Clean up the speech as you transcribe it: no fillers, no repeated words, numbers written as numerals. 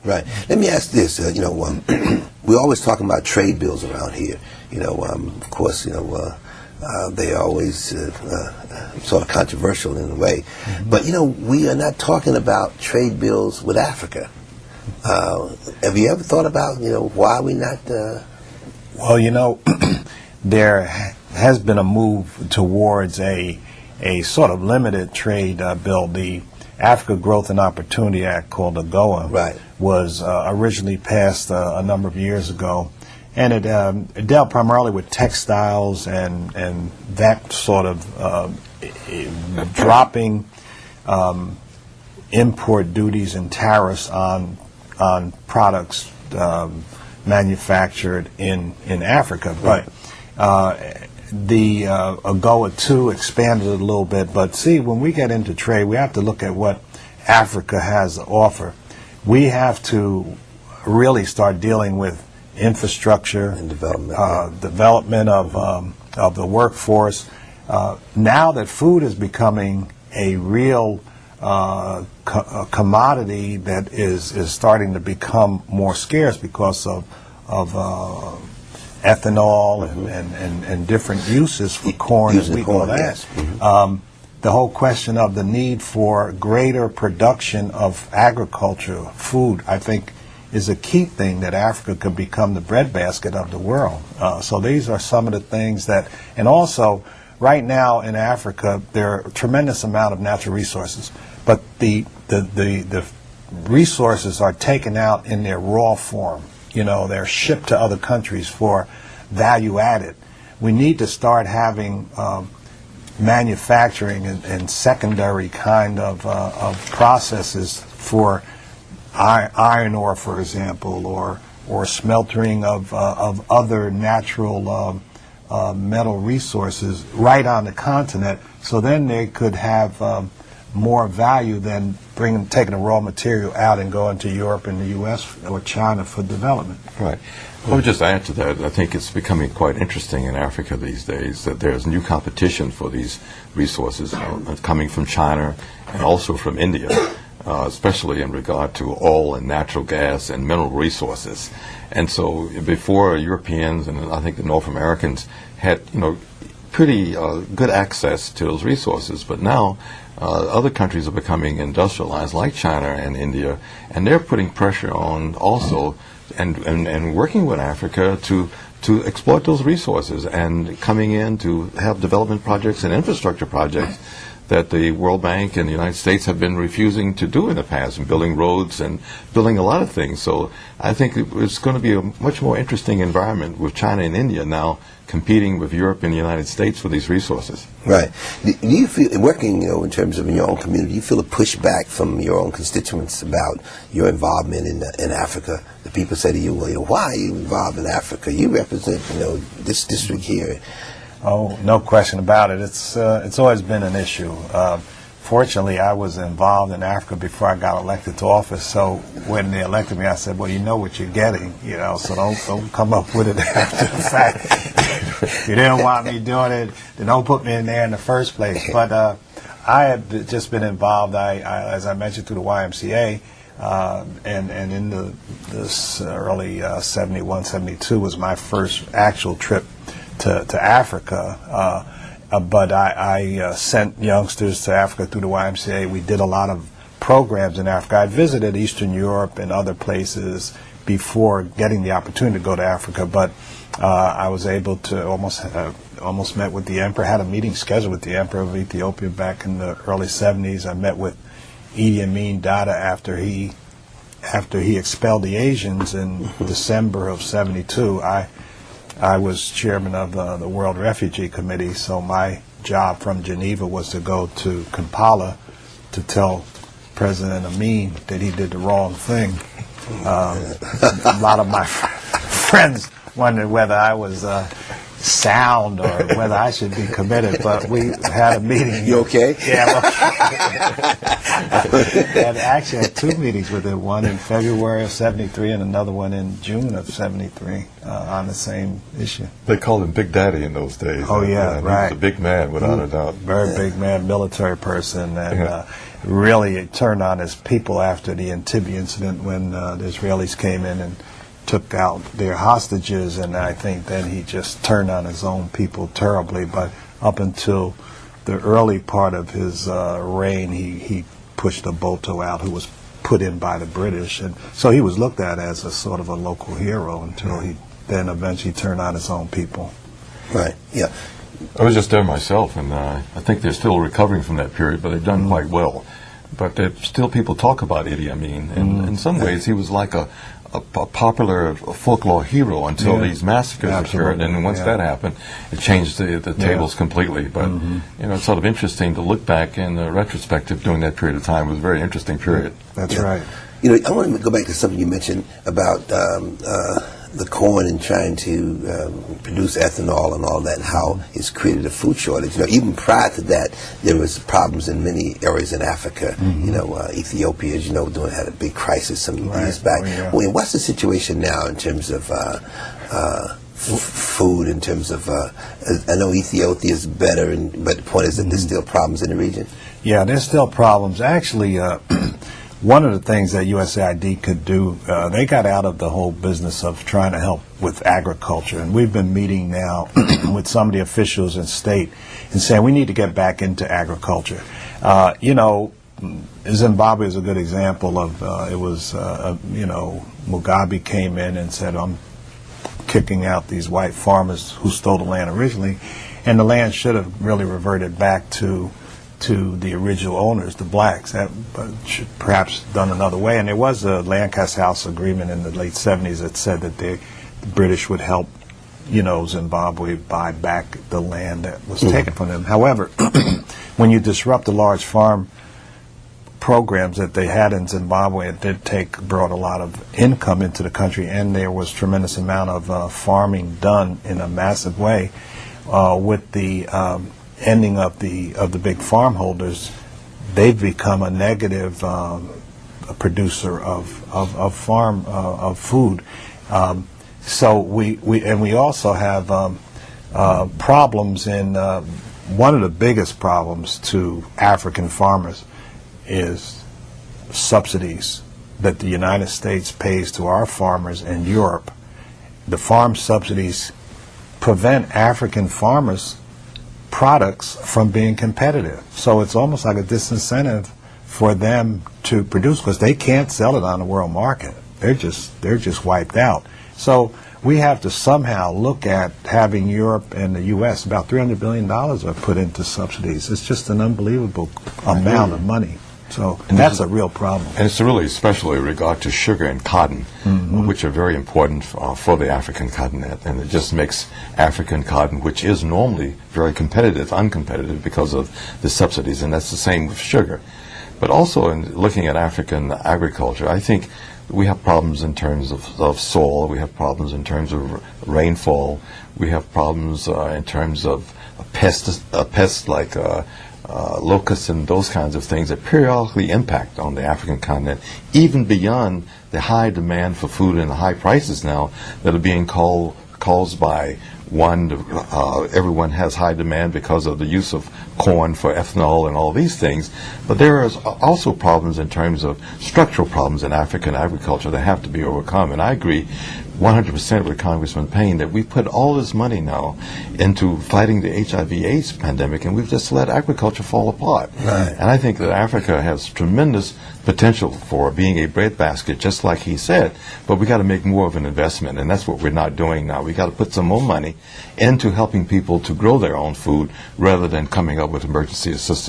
Right. Let me ask this. We're always talking about trade bills around here. Of course, they are always sort of controversial in a way. Mm-hmm. But, we are not talking about trade bills with Africa. Have you ever thought about, why we not... Well, there has been a move towards a sort of limited trade bill. The Africa Growth and Opportunity Act, called AGOA, right, was originally passed a number of years ago, and it dealt primarily with textiles and that sort of dropping import duties and tariffs on products manufactured in Africa. Right. But the AGOA 2 expanded it a little bit, but see, when we get into trade, we have to look at what Africa has to offer. We have to really start dealing with infrastructure and development, development of the workforce. Now that food is becoming a real commodity that is starting to become more scarce because of ethanol and different uses for corn and wheat and all that. Yes. Mm-hmm. The whole question of the need for greater production of agriculture, food, I think, is a key thing that Africa could become the breadbasket of the world. So these are some of the things that, and also right now in Africa there are a tremendous amount of natural resources, but the resources are taken out in their raw form. They're shipped to other countries for value added. We need to start having manufacturing and secondary kind of processes for iron ore, for example, or smeltering of other natural metal resources right on the continent. So then they could have more value than taking the raw material out and going to Europe and the U.S. or China for development. Right. I would just add to that, I think it's becoming quite interesting in Africa these days that there's new competition for these resources coming from China and also from India, especially in regard to oil and natural gas and mineral resources. And so before, Europeans and I think the North Americans had, pretty good access to those resources, but now other countries are becoming industrialized like China and India, and they're putting pressure on also and working with Africa to exploit those resources and coming in to have development projects and infrastructure projects that the World Bank and the United States have been refusing to do in the past, and building roads and building a lot of things. So I think it's going to be a much more interesting environment with China and India now competing with Europe and the United States for these resources. Right. Do you feel, working, in terms of in your own community, do you feel a pushback from your own constituents about your involvement in Africa? The people say to you, well, why are you involved in Africa? You represent, this district here. Oh, no question about it. It's always been an issue. Fortunately, I was involved in Africa before I got elected to office. So when they elected me, I said, "Well, you know what you're getting, So don't come up with it after the fact. If you didn't want me doing it, then don't put me in there in the first place." But I have just been involved. I as I mentioned, through the YMCA, and in this early 71, 72 was my first actual trip to Africa, but I sent youngsters to Africa through the YMCA. We did a lot of programs in Africa. I visited Eastern Europe and other places before getting the opportunity to go to Africa, but I was able to almost met with the emperor, had a meeting scheduled with the emperor of Ethiopia back in the early 70s. I met with Idi Amin Dada after he expelled the Asians in December of 72. I was chairman of the World Refugee Committee, so my job from Geneva was to go to Kampala to tell President Amin that he did the wrong thing. A lot of my friends wondered whether I was sound or whether I should be committed, but we had a meeting. You okay? Yeah. And actually had 2 meetings with him, one in February of '73 and another one in June of '73 on the same issue. They called him Big Daddy in those days. Oh, yeah, right. He was a big man, without a doubt. Very big man, military person, and really it turned on his people after the Entebbe incident when the Israelis came in and took out their hostages, and I think then he just turned on his own people terribly. But up until the early part of his reign, he pushed Obote out, who was put in by the British, and so he was looked at as a sort of a local hero until he then eventually turned on his own people. Right, yeah. I was just there myself, and I think they're still recovering from that period, but they've done quite well. But still people talk about Idi Amin, and in some ways he was like a popular folklore hero until these massacres occurred, and once that happened, it changed the tables completely. But you know, it's sort of interesting to look back in retrospective during that period of time. It was a very interesting period. That's right. You know, I want to go back to something you mentioned about the corn and trying to produce ethanol and all that, and how it's created a food shortage. You know, even prior to that, there was problems in many areas in Africa. You know, Ethiopia, as you know, had a big crisis some years back. Well, what's the situation now in terms of food? In terms of, I know Ethiopia is better, but the point is that there's still problems in the region. Yeah, there's still problems. Actually, one of the things that USAID could do, they got out of the whole business of trying to help with agriculture, and we've been meeting now with some of the officials in state and saying we need to get back into agriculture. You know, Zimbabwe is a good example of, you know, Mugabe came in and said, I'm kicking out these white farmers who stole the land originally, and the land should have really reverted back to the original owners, the blacks. That should perhaps done another way. And there was a Lancaster House agreement in the late 70s that said that the British would help, you know, Zimbabwe buy back the land that was taken from them. However, when you disrupt the large farm programs that they had in Zimbabwe, it did brought a lot of income into the country, and there was tremendous amount of farming done in a massive way. With the ending of the big farm holders, they've become a negative producer of farm of food. So we also have problems in one of the biggest problems to African farmers is subsidies that the United States pays to our farmers in Europe. The farm subsidies prevent African farmers' products from being competitive. So it's almost like a disincentive for them to produce because they can't sell it on the world market. They're just wiped out. So we have to somehow look at having Europe and the U.S. about $300 billion are put into subsidies. It's just an unbelievable amount of money. So that's a real problem. And it's really especially in regard to sugar and cotton, which are very important for the African continent. And it just makes African cotton, which is normally very competitive, uncompetitive because of the subsidies. And that's the same with sugar. But also in looking at African agriculture, I think we have problems in terms of soil. We have problems in terms of rainfall. We have problems in terms of pests like locusts and those kinds of things that periodically impact on the African continent, even beyond the high demand for food and the high prices now that are being caused by everyone has high demand because of the use of corn for ethanol and all these things. But there are also problems in terms of structural problems in African agriculture that have to be overcome. And I agree 100% with Congressman Payne that we put all this money now into fighting the HIV/AIDS pandemic, and we've just let agriculture fall apart. Right. And I think that Africa has tremendous potential for being a breadbasket, just like he said, but we got to make more of an investment, and that's what we're not doing now. We got to put some more money into helping people to grow their own food rather than coming up with emergency assistance.